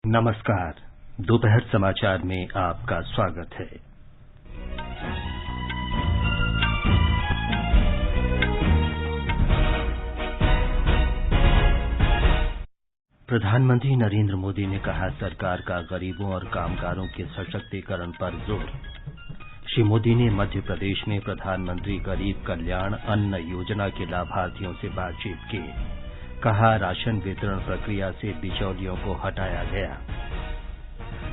नमस्कार। दोपहर समाचार में आपका स्वागत है। प्रधानमंत्री नरेंद्र मोदी ने कहा, सरकार का गरीबों और कामगारों के सशक्तिकरण पर जोर। श्री मोदी ने मध्य प्रदेश में प्रधानमंत्री गरीब कल्याण अन्न योजना के लाभार्थियों से बातचीत की। कहा, राशन वितरण प्रक्रिया से बिचौलियों को हटाया गया।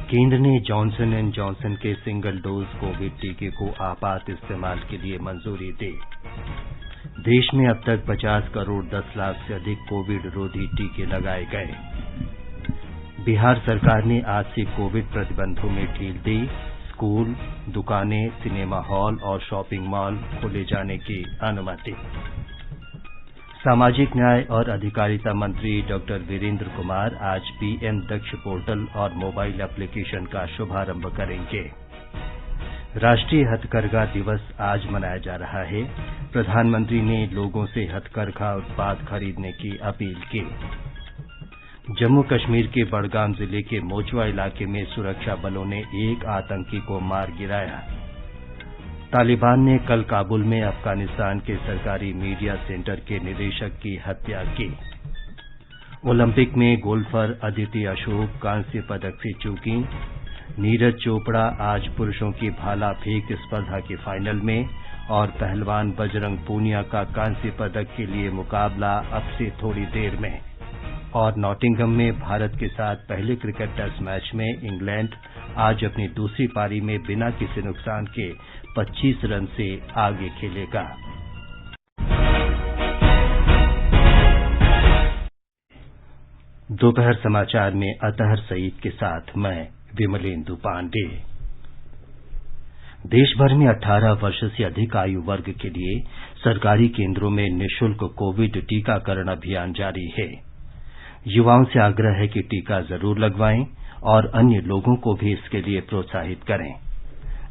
केंद्र ने जॉनसन एंड जॉनसन के सिंगल डोज कोविड टीके को आपात इस्तेमाल के लिए मंजूरी दी। देश में अब तक 50 करोड़ 10 लाख से अधिक कोविड रोधी टीके लगाए गए। बिहार सरकार ने आज से कोविड प्रतिबंधों में ढील दी। स्कूल, दुकानें, सिनेमा हॉल और शॉपिंग मॉल खोले जाने की अनुमति। सामाजिक न्याय और अधिकारिता मंत्री डॉक्टर वीरेंद्र कुमार आज पीएम दक्ष पोर्टल और मोबाइल एप्लीकेशन का शुभारंभ करेंगे। राष्ट्रीय हथकरघा दिवस आज मनाया जा रहा है। प्रधानमंत्री ने लोगों से हथकरघा उत्पाद खरीदने की अपील की। जम्मू कश्मीर के बडगाम जिले के मोचवा इलाके में सुरक्षा बलों ने एक आतंकी को मार गिराया। तालिबान ने कल काबुल में अफगानिस्तान के सरकारी मीडिया सेंटर के निदेशक की हत्या की। ओलंपिक में गोल्फर अदिति अशोक कांस्य पदक से चूकी। नीरज चोपड़ा आज पुरुषों की भाला फेंक स्पर्धा के फाइनल में और पहलवान बजरंग पूनिया का कांस्य पदक के लिए मुकाबला अब से थोड़ी देर में। और नॉटिंघम में भारत के साथ पहले क्रिकेट टेस्ट मैच में इंग्लैंड आज अपनी दूसरी पारी में बिना किसी नुकसान के 25 रन से आगे खेलेगा। दोपहर समाचार में अतहर सईद के साथ मैं विमलेंदु पांडे। देश भर में 18 वर्ष से अधिक आयु वर्ग के लिए सरकारी केंद्रों में निःशुल्क कोविड टीकाकरण अभियान जारी है। युवाओं से आग्रह है कि टीका जरूर लगवाएं और अन्य लोगों को भी इसके लिए प्रोत्साहित करें।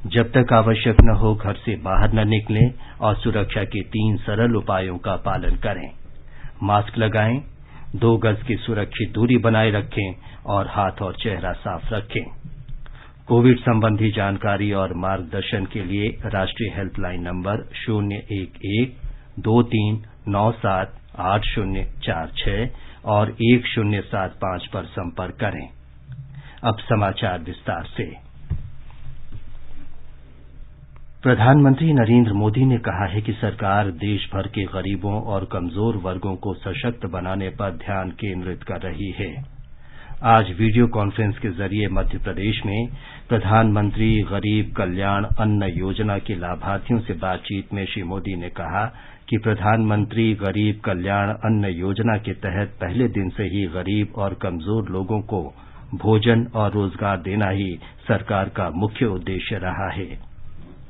जब तक आवश्यक न हो घर से बाहर न निकलें और सुरक्षा के 3 सरल उपायों का पालन करें। मास्क लगाएं, 2 गज की सुरक्षित दूरी बनाए रखें और हाथ और चेहरा साफ रखें। कोविड संबंधी जानकारी और मार्गदर्शन के लिए राष्ट्रीय हेल्पलाइन नंबर 011-2397-8046 और 1075 पर संपर्क करें। अब समाचार विस्तार से। प्रधानमंत्री नरेंद्र मोदी ने कहा है कि सरकार देश भर के गरीबों और कमजोर वर्गों को सशक्त बनाने पर ध्यान केंद्रित कर रही है। आज वीडियो कॉन्फ्रेंस के जरिए मध्य प्रदेश में प्रधानमंत्री गरीब कल्याण अन्न योजना के लाभार्थियों से बातचीत में श्री मोदी ने कहा कि प्रधानमंत्री गरीब कल्याण अन्न योजना के तहत पहले दिन से ही गरीब और कमजोर लोगों को भोजन और रोजगार देना ही सरकार का मुख्य उद्देश्य रहा है।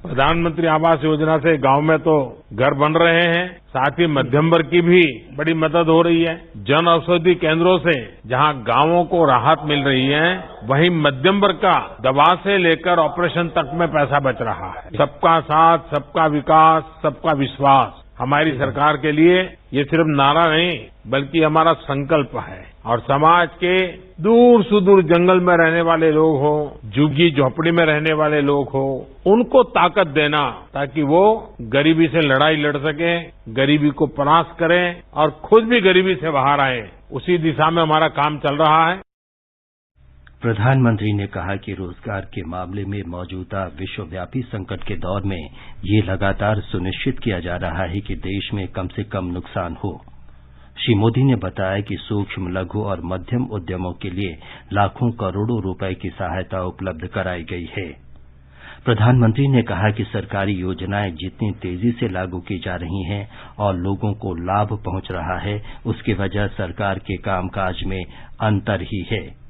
प्रधानमंत्री आवास योजना से गांव में तो घर बन रहे हैं, साथ ही मध्यम वर्ग की भी बड़ी मदद हो रही है। जन औषधि केंद्रों से जहां गांवों को राहत मिल रही है, वहीं मध्यम वर्ग का दवा से लेकर ऑपरेशन तक में पैसा बच रहा है। सबका साथ, सबका विकास, सबका विश्वास हमारी सरकार के लिए ये सिर्फ नारा नहीं बल्कि हमारा संकल्प है। और समाज के दूर सुदूर जंगल में रहने वाले लोग हो, झुग्गी झोपड़ी में रहने वाले लोग हो, उनको ताकत देना ताकि वो गरीबी से लड़ाई लड़ सके, गरीबी को परास्त करें और खुद भी गरीबी से बाहर आए, उसी दिशा में हमारा काम चल रहा है। प्रधानमंत्री ने कहा कि रोजगार के मामले में मौजूदा विश्वव्यापी संकट के दौर में ये लगातार सुनिश्चित किया जा रहा है कि देश में कम से कम नुकसान हो। श्री मोदी ने बताया कि सूक्ष्म, लघु और मध्यम उद्यमों के लिए लाखों करोड़ों रुपए की सहायता उपलब्ध कराई गई है। प्रधानमंत्री ने कहा कि सरकारी योजनाएं जितनी तेजी से लागू की जा रही हैं और लोगों को लाभ पहुंच रहा है, उसकी वजह सरकार के कामकाज में अंतर ही है।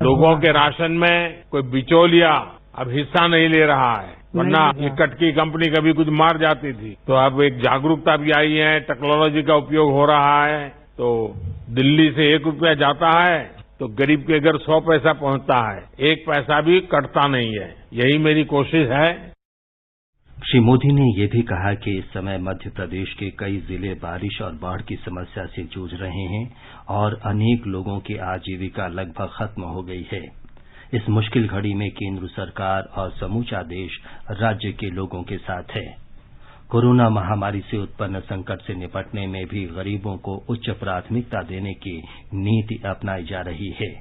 लोगों के राशन में कोई बिचौलिया अब हिस्सा नहीं ले रहा है, वरना ये कटकी कंपनी कभी कुछ मार जाती थी। तो अब एक जागरूकता भी आई है, टेक्नोलॉजी का उपयोग हो रहा है। तो दिल्ली से 1 रुपया जाता है तो गरीब के घर 100 पैसा पहुंचता है, 1 पैसा भी कटता नहीं है। यही मेरी कोशिश है। श्री मोदी ने ये भी कहा कि इस समय मध्य प्रदेश के कई जिले बारिश और बाढ़ की समस्या से जूझ रहे हैं और अनेक लोगों की आजीविका लगभग खत्म हो गई है। इस मुश्किल घड़ी में केंद्र सरकार और समूचा देश राज्य के लोगों के साथ है। कोरोना महामारी से उत्पन्न संकट से निपटने में भी गरीबों को उच्च प्राथमिकता देने की नीति अपनाई जा रही है।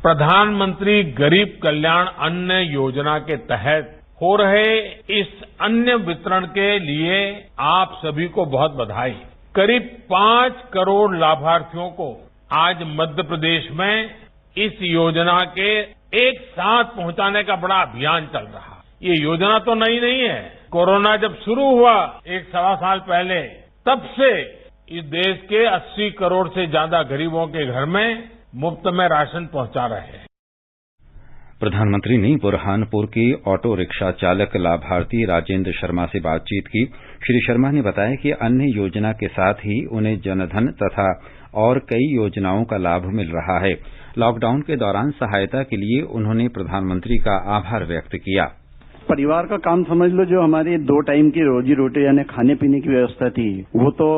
प्रधानमंत्री गरीब कल्याण अन्न योजना के तहत हो रहे इस अन्न वितरण के लिए आप सभी को बहुत बधाई। करीब 5 करोड़ लाभार्थियों को आज मध्य प्रदेश में इस योजना के एक साथ पहुंचाने का बड़ा अभियान चल रहा है। ये योजना तो नई नहीं है। कोरोना जब शुरू हुआ 1-1.25 साल पहले, तब से इस देश के 80 करोड़ से ज्यादा गरीबों के घर में मुफ्त में राशन पहुंचा रहे हैं। प्रधानमंत्री ने बुरहानपुर के ऑटो रिक्शा चालक लाभार्थी राजेंद्र शर्मा से बातचीत की। श्री शर्मा ने बताया कि अन्य योजना के साथ ही उन्हें जनधन तथा और कई योजनाओं का लाभ मिल रहा है। लॉकडाउन के दौरान सहायता के लिए उन्होंने प्रधानमंत्री का आभार व्यक्त किया। परिवार का काम समझ लो, जो हमारी 2 टाइम की रोजी रोटी यानी खाने पीने की व्यवस्था थी, वो तो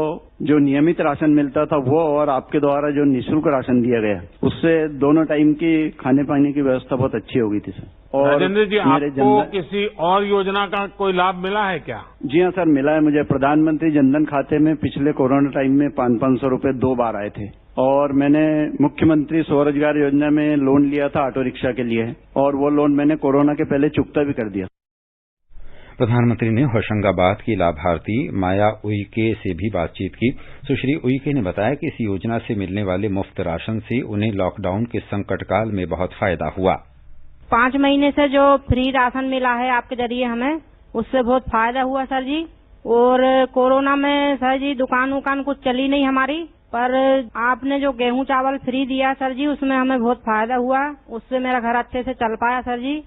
जो नियमित राशन मिलता था वो और आपके द्वारा जो निःशुल्क राशन दिया गया, उससे दोनों टाइम की खाने पाने की व्यवस्था बहुत अच्छी हो गई थी सर। और राजेंद्र जी, आपको किसी और योजना का कोई लाभ मिला है क्या? जी हाँ सर, मिला है मुझे। प्रधानमंत्री जनधन खाते में पिछले कोरोना टाइम में 500 रुपए 2 बार आए थे और मैंने मुख्यमंत्री स्वरोजगार योजना में लोन लिया था ऑटो रिक्शा के लिए, और वो लोन मैंने कोरोना के पहले चुकता भी कर दिया। प्रधानमंत्री ने होशंगाबाद की लाभार्थी माया उइके से भी बातचीत की। सुश्री उइके ने बताया कि इस योजना से मिलने वाले मुफ्त राशन से उन्हें लॉकडाउन के संकट काल में बहुत फायदा हुआ। 5 महीने से जो फ्री राशन मिला है आपके जरिए हमें, उससे बहुत फायदा हुआ सर जी। और कोरोना में सर जी दुकान उकान कुछ चली नहीं हमारी, पर आपने जो गेहूं चावल फ्री दिया सर जी, उसमें हमें बहुत फायदा हुआ। उससे मेरा घर अच्छे से चल पाया सर जी।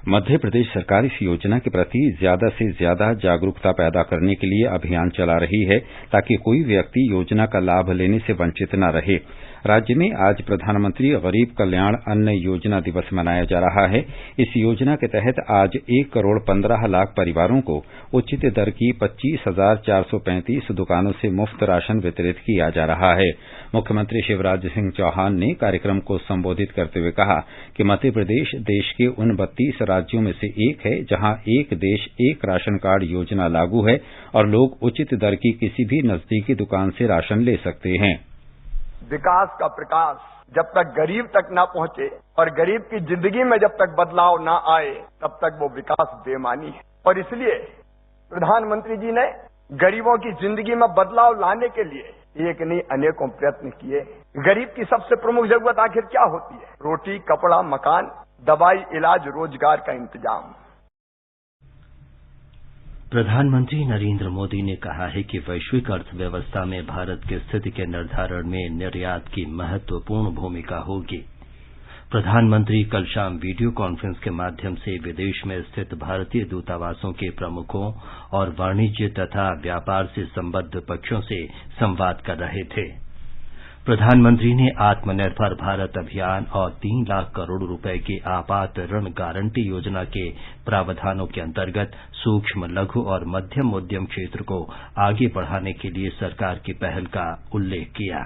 मध्य प्रदेश सरकार इस योजना के प्रति ज्यादा से ज्यादा जागरूकता पैदा करने के लिए अभियान चला रही है, ताकि कोई व्यक्ति योजना का लाभ लेने से वंचित न रहे। राज्य में आज प्रधानमंत्री गरीब कल्याण अन्न योजना दिवस मनाया जा रहा है। इस योजना के तहत आज 1 करोड़ 15 लाख परिवारों को उचित दर की 25,435 दुकानों से मुफ्त राशन वितरित किया जा रहा है। मुख्यमंत्री शिवराज सिंह चौहान ने कार्यक्रम को संबोधित करते हुए कहा कि मध्य प्रदेश देश के उन 32 राज्यों में से एक है जहां एक देश एक राशन कार्ड योजना लागू है और लोग उचित दर की किसी भी नजदीकी दुकान से राशन ले सकते हैं। विकास का प्रकाश जब तक गरीब तक न पहुंचे और गरीब की जिंदगी में जब तक बदलाव न आए, तब तक वो विकास बेमानी है। और इसलिए प्रधानमंत्री जी ने गरीबों की जिंदगी में बदलाव लाने के लिए एक नहीं अनेकों प्रयत्न किए। गरीब की सबसे प्रमुख जरूरत आखिर क्या होती है? रोटी, कपड़ा, मकान, दवाई, इलाज, रोजगार का इंतजाम। प्रधानमंत्री नरेंद्र मोदी ने कहा है कि वैश्विक अर्थव्यवस्था में भारत की स्थिति के निर्धारण में निर्यात की महत्वपूर्ण भूमिका होगी। प्रधानमंत्री कल शाम वीडियो कॉन्फ्रेंस के माध्यम से विदेश में स्थित भारतीय दूतावासों के प्रमुखों और वाणिज्य तथा व्यापार से संबद्ध पक्षों से संवाद कर रहे थे। प्रधानमंत्री ने आत्मनिर्भर भारत अभियान और 3 लाख करोड़ रुपए के आपात ऋण गारंटी योजना के प्रावधानों के अंतर्गत सूक्ष्म, लघु और मध्यम उद्यम क्षेत्र को आगे बढ़ाने के लिए सरकार की पहल का उल्लेख किया।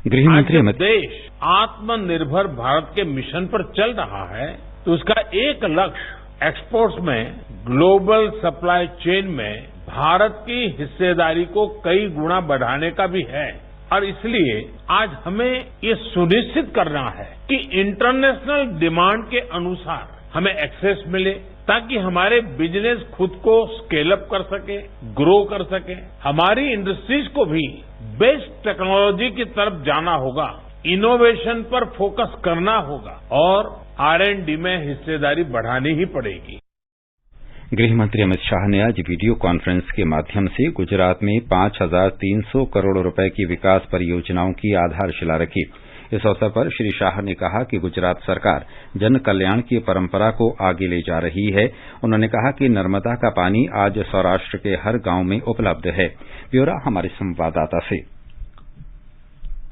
गृहमंत्री देश आत्मनिर्भर भारत के मिशन पर चल रहा है, तो उसका एक लक्ष्य एक्सपोर्ट्स में ग्लोबल सप्लाई चेन में भारत की हिस्सेदारी को कई गुना बढ़ाने का भी है। और इसलिए आज हमें ये सुनिश्चित करना है कि इंटरनेशनल डिमांड के अनुसार हमें एक्सेस मिले, ताकि हमारे बिजनेस खुद को स्केल अप कर सके, ग्रो कर सके। हमारी इंडस्ट्रीज को भी बेस्ट टेक्नोलॉजी की तरफ जाना होगा, इनोवेशन पर फोकस करना होगा और R&D में हिस्सेदारी बढ़ानी ही पड़ेगी। गृहमंत्री अमित शाह ने आज वीडियो कॉन्फ्रेंस के माध्यम से गुजरात में 5,300 करोड़ रुपए की विकास परियोजनाओं की आधारशिला रखी। इस अवसर पर श्री शाह ने कहा कि गुजरात सरकार जन कल्याण की परंपरा को आगे ले जा रही है। उन्होंने कहा कि नर्मदा का पानी आज सौराष्ट्र के हर गांव में उपलब्ध है। ब्यौरा हमारे संवाददाता से।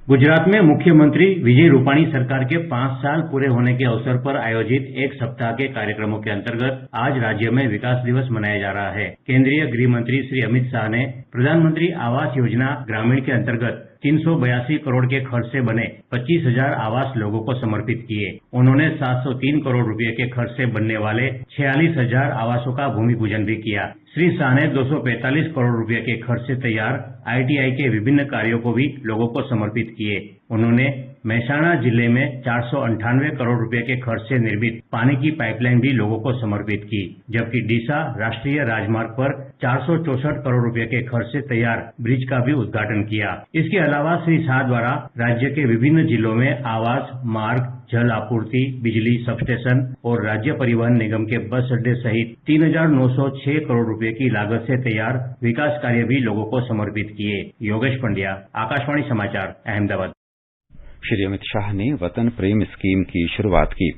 गुजरात में मुख्यमंत्री विजय रूपाणी सरकार के 5 साल पूरे होने के अवसर पर आयोजित एक सप्ताह के कार्यक्रमों के अंतर्गत आज राज्य में विकास दिवस मनाया जा रहा है। केंद्रीय गृह मंत्री श्री अमित शाह ने प्रधानमंत्री आवास योजना ग्रामीण के अंतर्गत 382 करोड़ के खर्च से बने 25,000 आवास लोगों को समर्पित किए। उन्होंने 703 करोड़ रुपए के खर्च से बनने वाले 46,000 आवासों का भूमि पूजन भी किया। श्री शाह ने 245 करोड़ रुपए के खर्च से तैयार ITI के विभिन्न कार्यों को भी लोगों को समर्पित किए। उन्होंने मेहसाणा जिले में 498 करोड़ रुपए के खर्च से निर्मित पानी की पाइपलाइन भी लोगों को समर्पित की, जबकि डीसा राष्ट्रीय राजमार्ग पर 464 करोड़ रुपए के खर्च से तैयार ब्रिज का भी उद्घाटन किया। इसके अलावा श्री शाह द्वारा राज्य के विभिन्न जिलों में आवास, मार्ग, जल आपूर्ति, बिजली सबस्टेशन और राज्य परिवहन निगम के बस अड्डे सहित 3,906 करोड़ रुपए की लागत से तैयार विकास कार्य भी लोगों को समर्पित किए। योगेश पंड्या, आकाशवाणी समाचार, अहमदाबाद। श्री अमित शाह ने वतन प्रेम स्कीम की शुरुआत की।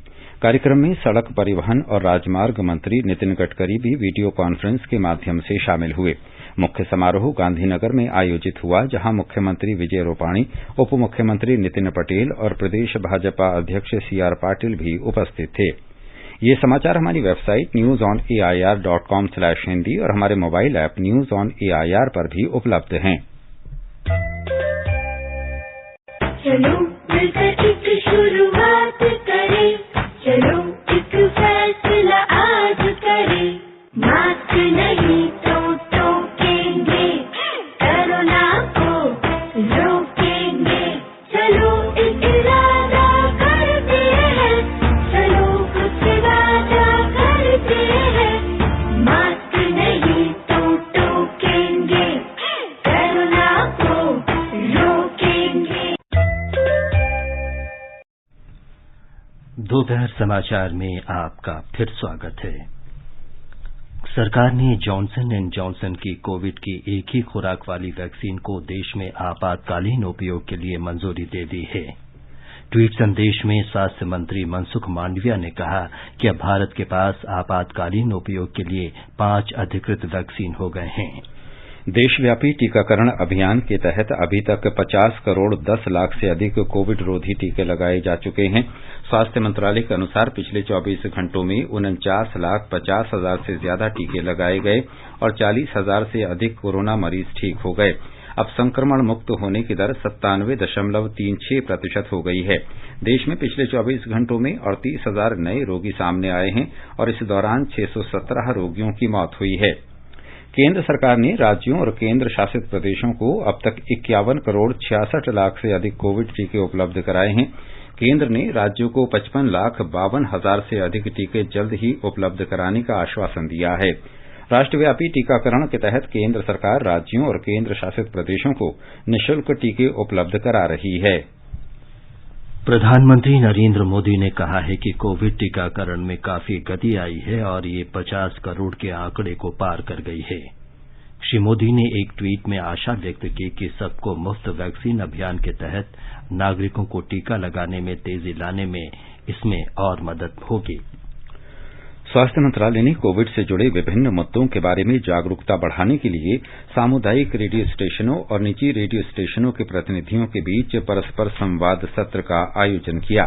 कार्यक्रम में सड़क परिवहन और राजमार्ग मंत्री नितिन गडकरी भी वीडियो कॉन्फ्रेंस के माध्यम से शामिल हुए। मुख्य समारोह गांधीनगर में आयोजित हुआ, जहां मुख्यमंत्री विजय रूपाणी, उप मुख्यमंत्री नितिन पटेल और प्रदेश भाजपा अध्यक्ष CR पाटिल भी उपस्थित थे। ये समाचार हमारी वेबसाइट newsonair.com/हिंदी और हमारे mobile app news on AIR पर भी उपलब्ध हैं। चलो मिलकर एक शुरुआत करें, चलो एक फैसला आज करें, मास्क नहीं तो टोकेंगे, कोरोना को रोकेंगे, चलो एक इरादा करते हैं, चलो कुछ वादा करते हैं, मास्क नहीं तो टोकेंगे, कोरोना को रोकेंगे। दोपहर समाचार में आपका फिर स्वागत है। सरकार ने जॉनसन एंड जॉनसन की कोविड की एक ही खुराक वाली वैक्सीन को देश में आपातकालीन उपयोग के लिए मंजूरी दे दी है। ट्वीट संदेश में स्वास्थ्य मंत्री मनसुख मांडविया ने कहा कि अब भारत के पास आपातकालीन उपयोग के लिए 5 अधिकृत वैक्सीन हो गए हैं। देशव्यापी टीकाकरण अभियान के तहत अभी तक 50 करोड़ 10 लाख से अधिक कोविड रोधी टीके लगाए जा चुके हैं। स्वास्थ्य मंत्रालय के अनुसार पिछले 24 घंटों में 49,50,000 से ज्यादा टीके लगाए गए और 40,000 से अधिक कोरोना मरीज ठीक हो गए। अब संक्रमण मुक्त होने की दर 97.36% हो गई है। देश में पिछले 24 घंटों में 38,000 नए रोगी सामने आए हैं और इस दौरान 617 रोगियों की मौत हुई है। केंद्र सरकार ने राज्यों और केंद्र शासित प्रदेशों को अब तक 51 करोड़ 66 लाख से अधिक कोविड टीके उपलब्ध कराए हैं। केंद्र ने राज्यों को 55,52,000 से अधिक टीके जल्द ही उपलब्ध कराने का आश्वासन दिया है। राष्ट्रव्यापी टीकाकरण के तहत केंद्र सरकार राज्यों और केंद्र शासित प्रदेशों को निःशुल्क टीके उपलब्ध करा रही है। प्रधानमंत्री नरेंद्र मोदी ने कहा है कि कोविड टीकाकरण में काफी गति आई है और ये 50 करोड़ के आंकड़े को पार कर गई है। श्री मोदी ने एक ट्वीट में आशा व्यक्त की कि सबको मुफ्त वैक्सीन अभियान के तहत नागरिकों को टीका लगाने में तेजी लाने में इसमें और मदद होगी। स्वास्थ्य मंत्रालय ने कोविड से जुड़े विभिन्न मुद्दों के बारे में जागरूकता बढ़ाने के लिए सामुदायिक रेडियो स्टेशनों और निजी रेडियो स्टेशनों के प्रतिनिधियों के बीच परस्पर संवाद सत्र का आयोजन किया।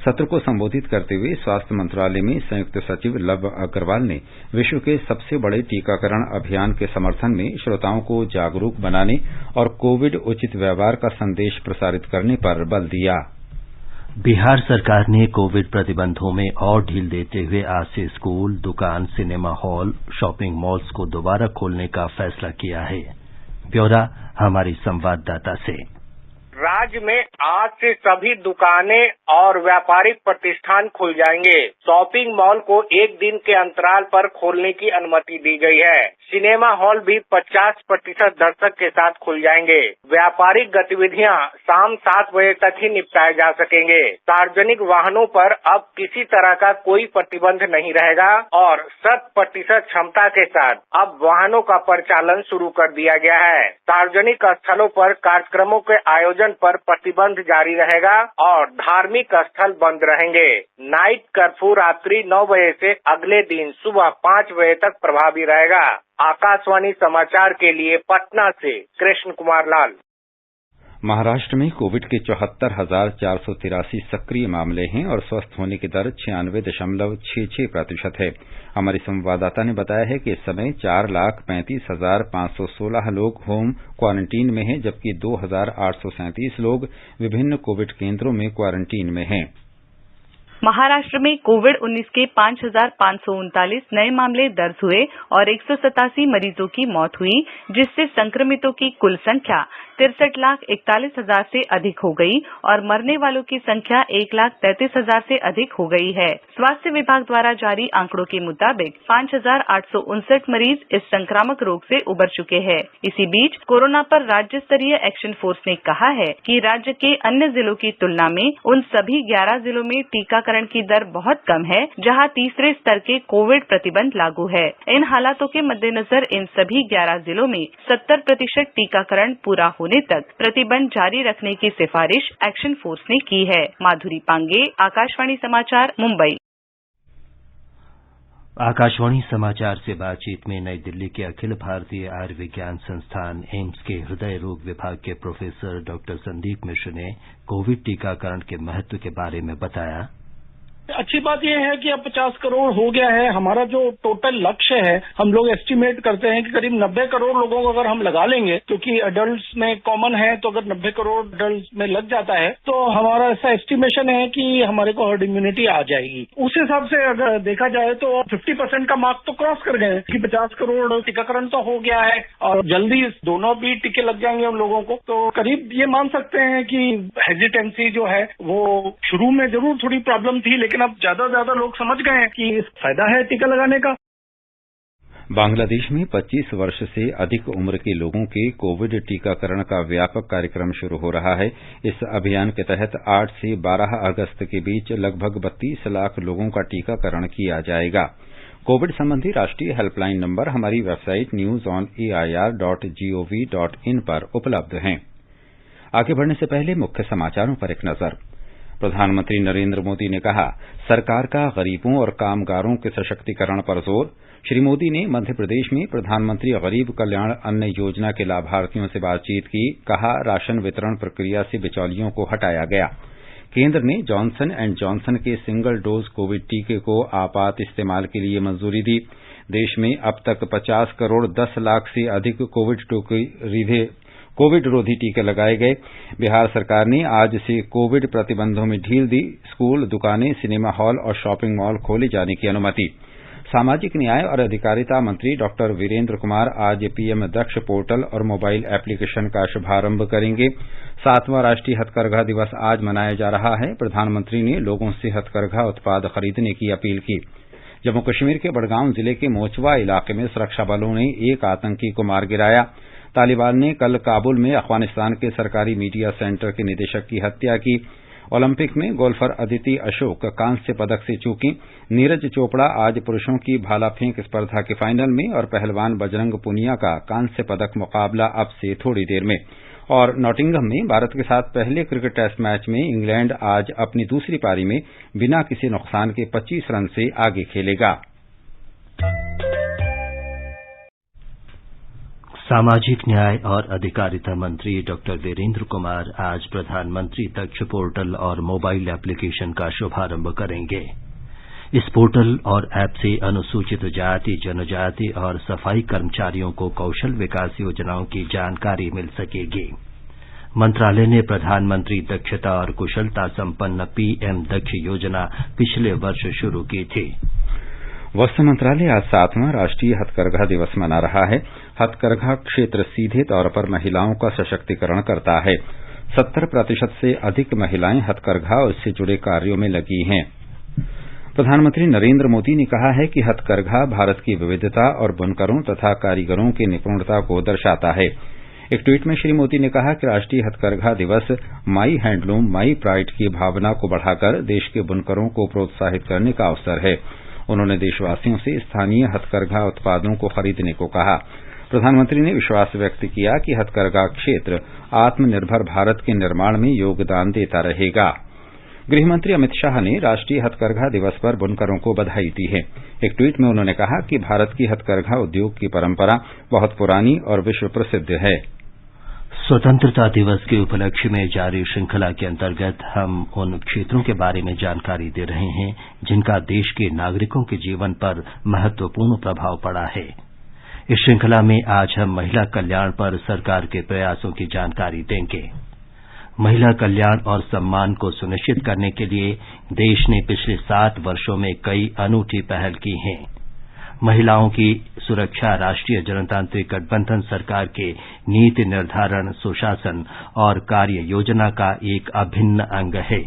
सत्र को संबोधित करते हुए स्वास्थ्य मंत्रालय में संयुक्त सचिव लव अग्रवाल ने विश्व के सबसे बड़े टीकाकरण अभियान के समर्थन में श्रोताओं को जागरूक बनाने और कोविड उचित व्यवहार का संदेश प्रसारित करने पर बल दिया। बिहार सरकार ने कोविड प्रतिबंधों में और ढील देते हुए आज से स्कूल, दुकान, सिनेमा हॉल, शॉपिंग मॉल्स को दोबारा खोलने का फैसला किया है। ब्यौरा हमारी संवाददाता से। राज्य में आज से सभी दुकानें और व्यापारिक प्रतिष्ठान खुल जाएंगे। शॉपिंग मॉल को एक दिन के अंतराल पर खोलने की अनुमति दी गई है। सिनेमा हॉल भी 50% दर्शक के साथ खुल जाएंगे। व्यापारिक गतिविधियां शाम 7 बजे तक ही निपटाए जा सकेंगे। सार्वजनिक वाहनों पर अब किसी तरह का कोई प्रतिबंध नहीं रहेगा और 100% क्षमता के साथ अब वाहनों का परिचालन शुरू कर दिया गया है। सार्वजनिक स्थलों पर कार्यक्रमों के आयोजन पर प्रतिबंध जारी रहेगा और धार्मिक स्थल बंद रहेंगे। नाइट कर्फ्यू रात्रि 9 बजे से अगले दिन सुबह 5 बजे तक प्रभावी रहेगा। आकाशवाणी समाचार के लिए पटना से कृष्ण कुमार लाल। महाराष्ट्र में कोविड के 74,483 सक्रिय मामले हैं और स्वस्थ होने की दर 96.66% है। हमारे संवाददाता ने बताया है कि इस समय 4,35,516 लोग होम क्वारंटीन में हैं, जबकि 2,837 लोग विभिन्न कोविड केंद्रों में क्वारंटीन में हैं। महाराष्ट्र में कोविड-19 के 5,539 नए मामले दर्ज हुए और 187 मरीजों की मौत हुई, जिससे संक्रमितों की कुल संख्या 63,41,000 से अधिक हो गई और मरने वालों की संख्या 1,33,000 से अधिक हो गई है। स्वास्थ्य विभाग द्वारा जारी आंकड़ों के मुताबिक 5,859 मरीज इस संक्रामक रोग से उबर चुके हैं। इसी बीच कोरोना पर राज्य स्तरीय एक्शन फोर्स ने कहा है कि राज्य के अन्य जिलों की तुलना में उन सभी 11 जिलों में टीकाकरण की दर बहुत कम है, जहां तीसरे स्तर के कोविड प्रतिबंध लागू है। इन हालातों के मद्देनजर इन सभी 11 जिलों में 70% टीकाकरण पूरा होने तक प्रतिबंध जारी रखने की सिफारिश एक्शन फोर्स ने की है। माधुरी पांगे, आकाशवाणी समाचार, मुंबई। आकाशवाणी समाचार से बातचीत में नई दिल्ली के अखिल भारतीय आयुर्विज्ञान संस्थान एम्स के हृदय रोग विभाग के प्रोफेसर डॉक्टर संदीप मिश्र ने कोविड टीकाकरण के महत्व के बारे में बताया। अच्छी बात यह है कि अब 50 करोड़ हो गया है। हमारा जो टोटल लक्ष्य है, हम लोग एस्टिमेट करते हैं कि करीब 90 करोड़ लोगों को अगर हम लगा लेंगे, क्योंकि अडल्ट्स में कॉमन है, तो अगर 90 करोड़ अडल्ट्स में लग जाता है तो हमारा ऐसा एस्टिमेशन है कि हमारे को हर्ड इम्यूनिटी आ जाएगी। उस हिसाब से अगर देखा जाए तो 50% का मार्क तो क्रॉस कर गए कि 50 करोड़ टीकाकरण तो हो गया है और जल्दी दोनों भी टीके लग जाएंगे उन लोगों को। तो करीब ये मान सकते हैं कि हेजिटेंसी जो है वो शुरू में जरूर थोड़ी प्रॉब्लम थी, लेकिन अब ज्यादा लोग समझ गए हैं कि फायदा है टीका लगाने का। बांग्लादेश में 25 वर्ष से अधिक उम्र के लोगों के कोविड टीकाकरण का व्यापक कार्यक्रम शुरू हो रहा है। इस अभियान के तहत 8 से 12 अगस्त के बीच लगभग 32 लाख लोगों का टीकाकरण किया जाएगा। कोविड संबंधी राष्ट्रीय हेल्पलाइन नंबर हमारी वेबसाइट news.on.air.gov.in पर उपलब्ध हैं। आगे बढ़ने से पहले मुख्य समाचारों पर एक नजर। प्रधानमंत्री नरेंद्र मोदी ने कहा, सरकार का गरीबों और कामगारों के सशक्तिकरण पर जोर। श्री मोदी ने मध्य प्रदेश में प्रधानमंत्री गरीब कल्याण अन्न योजना के लाभार्थियों से बातचीत की। कहा, राशन वितरण प्रक्रिया से बिचौलियों को हटाया गया। केंद्र ने जॉनसन एंड जॉनसन के सिंगल डोज कोविड टीके को आपात इस्तेमाल के लिए मंजूरी दी। देश में अब तक 50 करोड़ 10 लाख से अधिक कोविड रोधी टीके लगाए गए। बिहार सरकार ने आज से कोविड प्रतिबंधों में ढील दी। स्कूल, दुकानें, सिनेमा हॉल और शॉपिंग मॉल खोले जाने की अनुमति। सामाजिक न्याय और अधिकारिता मंत्री डॉक्टर वीरेंद्र कुमार आज पीएम दक्ष पोर्टल और मोबाइल एप्लीकेशन का शुभारंभ करेंगे। 7वां राष्ट्रीय हथकरघा दिवस आज मनाया जा रहा है। प्रधानमंत्री ने लोगों से हथकरघा उत्पाद खरीदने की अपील की। जम्मू कश्मीर के बड़गांव जिले के मोचवा इलाके में सुरक्षा बलों ने एक आतंकी को मार गिराया। तालिबान ने कल काबुल में अफगानिस्तान के सरकारी मीडिया सेंटर के निदेशक की हत्या की। ओलंपिक में गोल्फर अदिति अशोक कांस्य पदक से चूकी। नीरज चोपड़ा आज पुरुषों की भाला फेंक स्पर्धा के फाइनल में और पहलवान बजरंग पुनिया का कांस्य पदक मुकाबला अब से थोड़ी देर में। और नॉटिंघम में भारत के साथ पहले क्रिकेट टेस्ट मैच में इंग्लैंड आज अपनी दूसरी पारी में बिना किसी नुकसान के 25 रन से आगे खेलेगा। सामाजिक न्याय और अधिकारिता मंत्री डॉक्टर वीरेंद्र कुमार आज प्रधानमंत्री दक्ष पोर्टल और मोबाइल एप्लीकेशन का शुभारंभ करेंगे। इस पोर्टल और ऐप से अनुसूचित जाति, जनजाति और सफाई कर्मचारियों को कौशल विकास योजनाओं की जानकारी मिल सकेगी। मंत्रालय ने प्रधानमंत्री दक्षता और कुशलता संपन्न पीएम दक्ष योजना पिछले वर्ष शुरू की थी। वस्त्र मंत्रालय आज 7वां राष्ट्रीय हथकरघा दिवस मना रहा है। हथकरघा क्षेत्र सीधे तौर पर महिलाओं का सशक्तिकरण करता है। 70% से अधिक महिलाएं हथकरघा और इससे जुड़े कार्यों में लगी हैं। प्रधानमंत्री नरेंद्र मोदी ने कहा है कि हथकरघा भारत की विविधता और बुनकरों तथा कारीगरों की निपुणता को दर्शाता है। एक ट्वीट में श्री मोदी ने कहा कि राष्ट्रीय हथकरघा दिवस माई हैंडलूम माई प्राइड की भावना को बढ़ाकर देश के बुनकरों को प्रोत्साहित करने का अवसर है। उन्होंने देशवासियों से स्थानीय हथकरघा उत्पादों को खरीदने को कहा। प्रधानमंत्री ने विश्वास व्यक्त किया कि हथकरघा क्षेत्र आत्मनिर्भर भारत के निर्माण में योगदान देता रहेगा। गृहमंत्री अमित शाह ने राष्ट्रीय हथकरघा दिवस पर बुनकरों को बधाई दी है। एक ट्वीट में उन्होंने कहा कि भारत की हथकरघा उद्योग की परंपरा बहुत पुरानी और विश्व प्रसिद्ध है। स्वतंत्रता दिवस के उपलक्ष्य में जारी श्रृंखला के अंतर्गत हम उन क्षेत्रों के बारे में जानकारी दे रहे हैं जिनका देश के नागरिकों के जीवन पर महत्वपूर्ण प्रभाव पड़ा है। इस श्रृंखला में आज हम महिला कल्याण पर सरकार के प्रयासों की जानकारी देंगे। महिला कल्याण और सम्मान को सुनिश्चित करने के लिए देश ने पिछले 7 वर्षों में कई अनूठी पहल की हैं। महिलाओं की सुरक्षा राष्ट्रीय जनतांत्रिक गठबंधन सरकार के नीति निर्धारण, सुशासन और कार्य योजना का एक अभिन्न अंग है।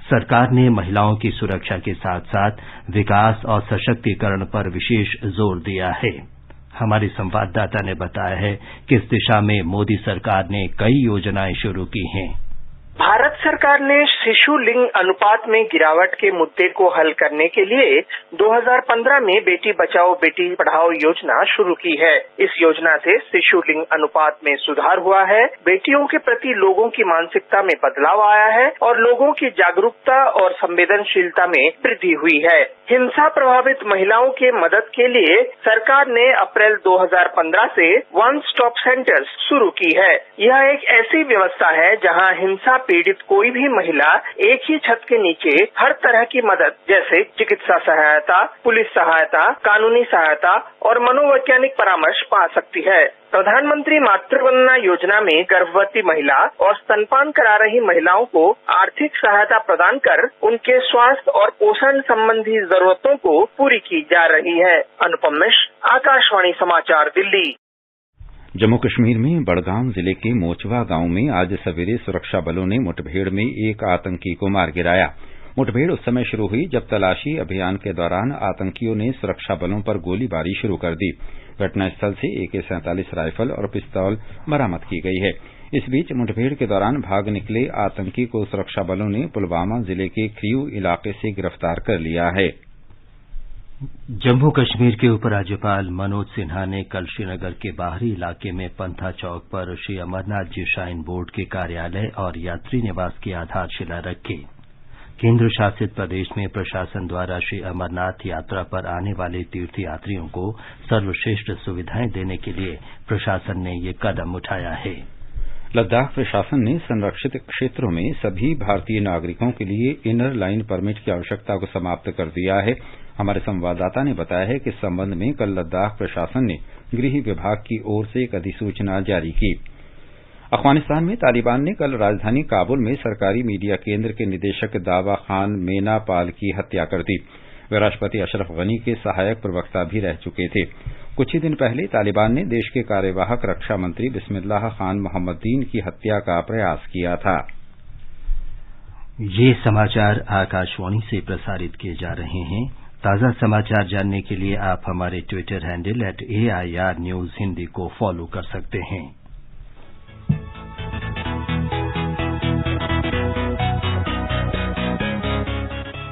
सरकार ने महिलाओं की सुरक्षा के साथ साथ विकास और सशक्तिकरण पर विशेष जोर दिया है। हमारे संवाददाता ने बताया है कि इस दिशा में मोदी सरकार ने कई योजनाएं शुरू की हैं। भारत सरकार ने शिशु लिंग अनुपात में गिरावट के मुद्दे को हल करने के लिए 2015 में बेटी बचाओ बेटी पढ़ाओ योजना शुरू की है। इस योजना से शिशु लिंग अनुपात में सुधार हुआ है, बेटियों के प्रति लोगों की मानसिकता में बदलाव आया है और लोगों की जागरूकता और संवेदनशीलता में वृद्धि हुई है। हिंसा प्रभावित महिलाओं के मदद के लिए सरकार ने अप्रैल 2015 से वन स्टॉप सेंटर्स शुरू की है। यह एक ऐसी व्यवस्था है जहां हिंसा पीड़ित कोई भी महिला एक ही छत के नीचे हर तरह की मदद जैसे चिकित्सा सहायता, पुलिस सहायता, कानूनी सहायता और मनोवैज्ञानिक परामर्श पा सकती है। प्रधानमंत्री मातृवंदना योजना में गर्भवती महिला और स्तनपान करा रही महिलाओं को आर्थिक सहायता प्रदान कर उनके स्वास्थ्य और पोषण संबंधी जरूरतों को पूरी की जा रही है। अनुपम मिश्र, आकाशवाणी समाचार, दिल्ली। जम्मू कश्मीर में बड़गाम जिले के मोचवा गांव में आज सवेरे सुरक्षा बलों ने मुठभेड़ में एक आतंकी को मार गिराया। मुठभेड़ उस समय शुरू हुई जब तलाशी अभियान के दौरान आतंकियों ने सुरक्षा बलों पर गोलीबारी शुरू कर दी। घटनास्थल से AK-47 राइफल और पिस्तौल बरामद की गई है। इस बीच मुठभेड़ के दौरान भाग निकले आतंकी को सुरक्षा बलों ने पुलवामा जिले के क्रियू इलाके से गिरफ्तार कर लिया है। जम्मू कश्मीर के उपराज्यपाल मनोज सिन्हा ने कल श्रीनगर के बाहरी इलाके में पंथा चौक पर श्री अमरनाथ जी श्राइन बोर्ड के कार्यालय और यात्री निवास की आधारशिला रखी। केंद्र शासित प्रदेश में प्रशासन द्वारा श्री अमरनाथ यात्रा पर आने वाले तीर्थयात्रियों को सर्वश्रेष्ठ सुविधाएं देने के लिए प्रशासन ने ये कदम उठाया है। लद्दाख प्रशासन ने संरक्षित क्षेत्रों में सभी भारतीय नागरिकों के लिए इनर लाइन परमिट की आवश्यकता को समाप्त कर दिया है। हमारे संवाददाता ने बताया है कि इस संबंध में कल लद्दाख प्रशासन ने गृह विभाग की ओर से एक अधिसूचना जारी की। अफगानिस्तान में तालिबान ने कल राजधानी काबुल में सरकारी मीडिया केंद्र के निदेशक दावा खान मेनापाल की हत्या कर दी। वे राष्ट्रपति अशरफ गनी के सहायक प्रवक्ता भी रह चुके थे। कुछ ही दिन पहले तालिबान ने देश के कार्यवाहक रक्षा मंत्री बिस्मिल्लाह खान मोहम्मदीन की हत्या का प्रयास किया था। ये समाचार आकाशवाणी से प्रसारित किए जा रहे हैं। ताजा समाचार जानने के लिए आप हमारे Twitter handle @AIR News Hindi को फॉलो कर सकते हैं।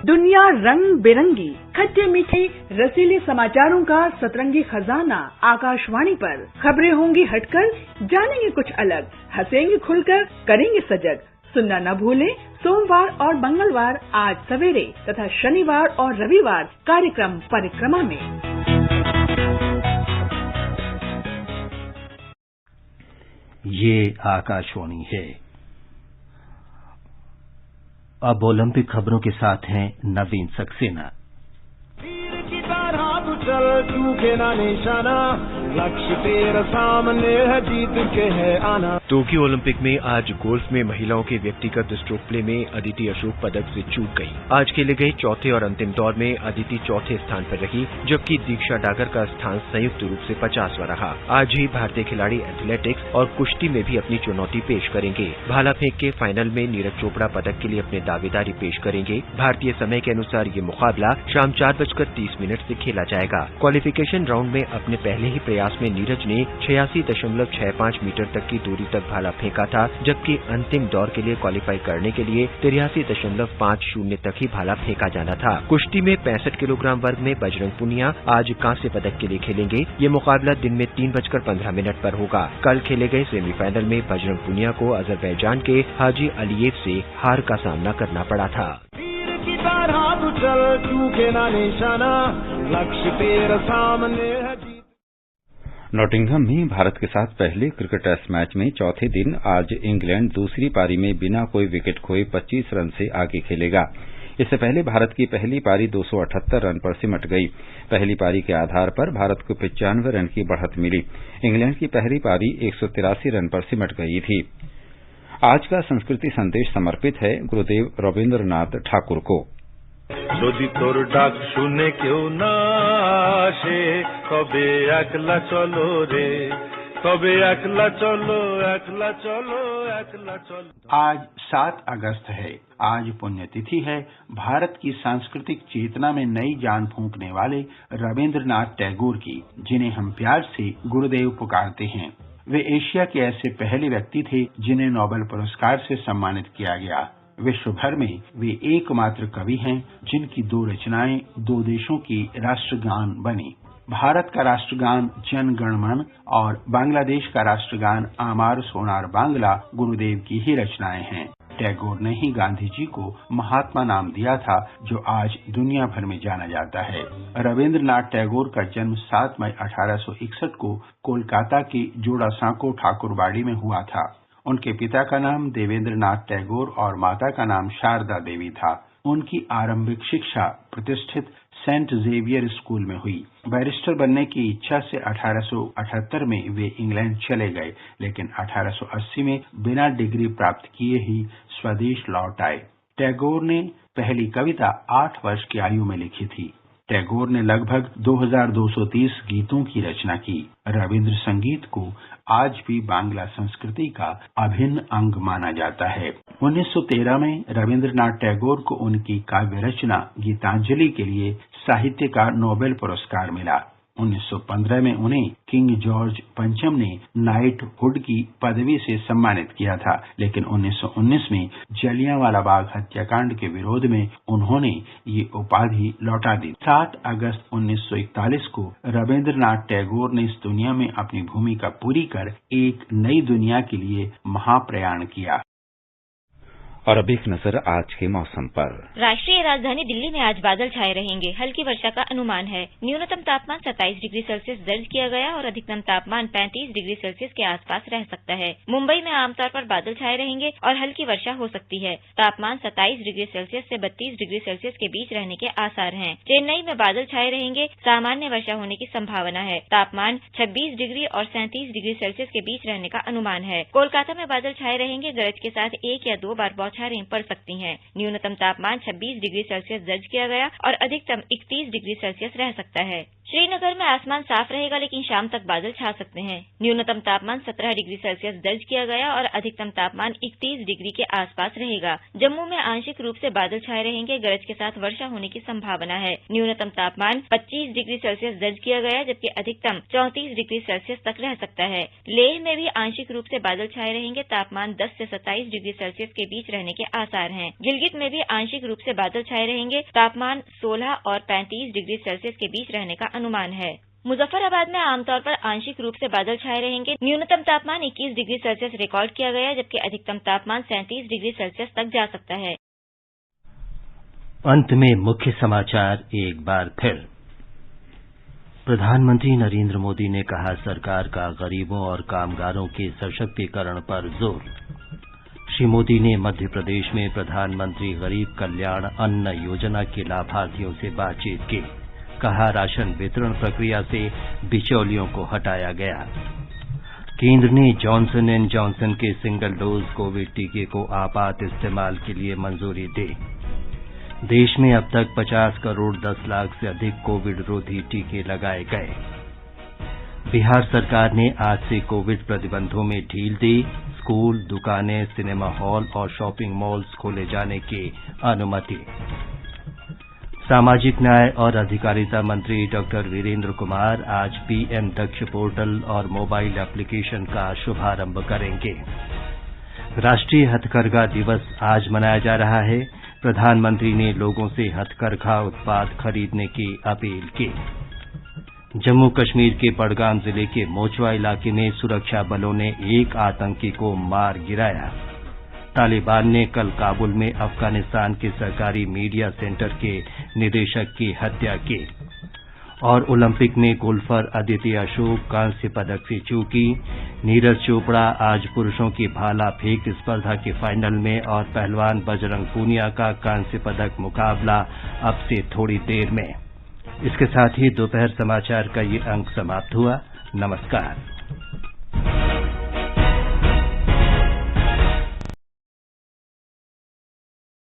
दुनिया रंग बिरंगी, खट्टे मीठे रसीले समाचारों का सतरंगी खजाना आकाशवाणी पर। खबरें होंगी हटकर, जानेंगे कुछ अलग, हंसेंगे खुलकर, करेंगे सजग। सुनना न भूलें सोमवार और मंगलवार 8 सवेरे तथा शनिवार और रविवार कार्यक्रम परिक्रमा में। ये आकाशवाणी है। अब ओलंपिक खबरों के साथ हैं नवीन सक्सेना। चूके ना निशाना, लक्ष्य तेरा सामने है, जीत के है आना। टोक्यो ओलंपिक में आज गोल्फ में महिलाओं के व्यक्तिगत स्ट्रोक प्ले में अदिति अशोक पदक से चूक गई। आज खेले गए चौथे और अंतिम दौर में अदिति चौथे स्थान पर रही, जबकि दीक्षा डागर का स्थान संयुक्त रूप से 50वां रहा। आज ही भारतीय खिलाड़ी एथलेटिक्स और कुश्ती में भी अपनी चुनौती पेश करेंगे। भाला फेंक के फाइनल में नीरज चोपड़ा पदक के लिए अपने दावेदारी पेश करेंगे। भारतीय समय के अनुसार ये मुकाबला शाम 4:30 से खेला जाएगा। क्वालिफिकेशन राउंड में अपने पहले ही प्रयास में नीरज ने 86.65 मीटर तक की दूरी तक भाला फेंका था, जबकि अंतिम दौर के लिए क्वालिफाई करने के लिए 83.50 तक ही भाला फेंका जाना था। कुश्ती में 65 किलोग्राम वर्ग में बजरंग पुनिया आज कांस्य पदक के लिए खेलेंगे। ये मुकाबला दिन में 3:15 पर होगा। कल खेले गए सेमीफाइनल में बजरंग पुनिया को अजरबैजान के हाजी अलीयेव से हार का सामना करना पड़ा था। चूके ना निशाना, लक्ष्य तेरा सामने है। नॉटिंघम में भारत के साथ पहले क्रिकेट टेस्ट मैच में चौथे दिन आज इंग्लैंड दूसरी पारी में बिना कोई विकेट खोए 25 रन से आगे खेलेगा। इससे पहले भारत की पहली पारी 278 रन पर सिमट गई। पहली पारी के आधार पर भारत को 95 रन की बढ़त मिली। इंग्लैंड की पहली पारी 183 रन पर सिमट गई थी। आज का संस्कृति संदेश समर्पित है गुरुदेव रविन्द्रनाथ ठाकुर को। যদি তোর ডাক শুনে কেউ না আসে তবে একলা চলো রে তবে একলা চলো একলা চলো একলা চলো। आज 7 अगस्त है। आज पुण्यतिथि है भारत की सांस्कृतिक चेतना में नई जान फूंकने वाले रविन्द्रनाथ टैगोर की, जिन्हें हम प्यार से गुरुदेव पुकारते हैं। वे एशिया के ऐसे पहले व्यक्ति थे जिन्हें नोबेल पुरस्कार से सम्मानित किया गया। विश्व भर में वे एकमात्र कवि हैं जिनकी 2 रचनाएं 2 देशों की राष्ट्रगान बनी। भारत का राष्ट्रगान जन गण मन और बांग्लादेश का राष्ट्रगान आमार सोनार बांग्ला गुरुदेव की ही रचनाएं हैं। टैगोर ने ही गांधी जी को महात्मा नाम दिया था, जो आज दुनिया भर में जाना जाता है। रविन्द्रनाथ टैगोर का जन्म 7 मई 1861 को कोलकाता की जोड़ासांको ठाकुरबाड़ी में हुआ था। उनके पिता का नाम देवेंद्रनाथ टैगोर और माता का नाम शारदा देवी था। उनकी आरंभिक शिक्षा प्रतिष्ठित सेंट जेवियर स्कूल में हुई। बैरिस्टर बनने की इच्छा से 1878 में वे इंग्लैंड चले गए, लेकिन 1880 में बिना डिग्री प्राप्त किए ही स्वदेश लौट आए। टैगोर ने पहली कविता 8 वर्ष की आयु में लिखी थी। टैगोर ने लगभग 2230 गीतों की रचना की। रविन्द्र संगीत को आज भी बांग्ला संस्कृति का अभिन्न अंग माना जाता है। 1913 में रविन्द्रनाथ टैगोर को उनकी काव्य रचना गीतांजलि के लिए साहित्य का नोबेल पुरस्कार मिला। 1915 में उन्हें किंग जॉर्ज पंचम ने नाइटहुड की पदवी से सम्मानित किया था, लेकिन 1919 में जलियांवाला बाग हत्याकांड के विरोध में उन्होंने ये उपाधि लौटा दी। 7 अगस्त 1941 को रविन्द्रनाथ टैगोर ने इस दुनिया में अपनी भूमिका पूरी कर एक नई दुनिया के लिए महाप्रयाण किया। और अब एक नजर आज के मौसम पर। राष्ट्रीय राजधानी दिल्ली में आज बादल छाए रहेंगे। हल्की वर्षा का अनुमान है। न्यूनतम तापमान 27 डिग्री सेल्सियस दर्ज किया गया और अधिकतम तापमान 35 डिग्री सेल्सियस के आसपास रह सकता है। मुंबई में आमतौर पर बादल छाए रहेंगे और हल्की वर्षा हो सकती है। तापमान 27 डिग्री सेल्सियस से 32 डिग्री सेल्सियस के बीच रहने के आसार हैं। चेन्नई में बादल छाए रहेंगे, सामान्य वर्षा होने की संभावना है। तापमान 26 डिग्री और 37 डिग्री सेल्सियस के बीच रहने का अनुमान है। कोलकाता में बादल छाए रहेंगे, गरज के साथ 1 या 2 बार बौछारें पड़ सकती हैं। न्यूनतम तापमान 26 डिग्री सेल्सियस दर्ज किया गया और अधिकतम 31 डिग्री सेल्सियस रह सकता है। श्रीनगर में आसमान साफ रहेगा, लेकिन शाम तक बादल छा सकते हैं। न्यूनतम तापमान 17 डिग्री सेल्सियस दर्ज किया गया और अधिकतम तापमान 31 डिग्री के आसपास रहेगा। जम्मू में आंशिक रूप से बादल छाए रहेंगे, गरज के साथ वर्षा होने की संभावना है। न्यूनतम तापमान 25 डिग्री सेल्सियस दर्ज किया गया, जबकि अधिकतम 34 डिग्री सेल्सियस तक रह सकता है। लेह में भी आंशिक रूप से बादल छाए रहेंगे, तापमान 10 से 27 डिग्री सेल्सियस के बीच रहने के आसार हैं। गिलगित में भी आंशिक रूप से बादल छाए रहेंगे, तापमान 16 और 35 डिग्री सेल्सियस के बीच रहने का अनुमान है। मुजफ्फराबाद में आमतौर पर आंशिक रूप से बादल छाए रहेंगे। न्यूनतम तापमान 21 डिग्री सेल्सियस रिकॉर्ड किया गया, जबकि अधिकतम तापमान 37 डिग्री सेल्सियस तक जा सकता है। अंत में मुख्य समाचार एक बार फिर। प्रधानमंत्री नरेंद्र मोदी ने कहा, सरकार का गरीबों और कामगारों के सशक्तिकरण पर जोर। श्री मोदी ने मध्य प्रदेश में प्रधानमंत्री गरीब कल्याण अन्न योजना के लाभार्थियों से बातचीत की। कहा, राशन वितरण प्रक्रिया से बिचौलियों को हटाया गया। केंद्र ने जॉनसन एंड जॉनसन के सिंगल डोज कोविड टीके को आपात इस्तेमाल के लिए मंजूरी दी। देश में अब तक 50 करोड़ 10 लाख से अधिक कोविड रोधी टीके लगाए गए। बिहार सरकार ने आज से कोविड प्रतिबंधों में ढील दी। स्कूल, दुकानें, सिनेमा हॉल और शॉपिंग मॉल्स खोले जाने की अनुमति। सामाजिक न्याय और अधिकारिता मंत्री डॉक्टर वीरेंद्र कुमार आज पीएम दक्ष पोर्टल और मोबाइल एप्लीकेशन का शुभारंभ करेंगे। राष्ट्रीय हथकरघा दिवस आज मनाया जा रहा है। प्रधानमंत्री ने लोगों से हथकरघा उत्पाद खरीदने की अपील की। जम्मू कश्मीर के बडगाम जिले के मोचवा इलाके में सुरक्षा बलों ने एक आतंकी को मार गिराया। तालिबान ने कल काबुल में अफगानिस्तान के सरकारी मीडिया सेंटर के निदेशक की हत्या की। और ओलंपिक में गोल्फर अदिति अशोक कांस्य पदक से चूकी। नीरज चोपड़ा आज पुरुषों की भाला फेंक स्पर्धा के फाइनल में और पहलवान बजरंग पूनिया का कांस्य पदक मुकाबला अब से थोड़ी देर में। इसके साथ ही दोपहर समाचार का ये अंक समाप्त हुआ। नमस्कार।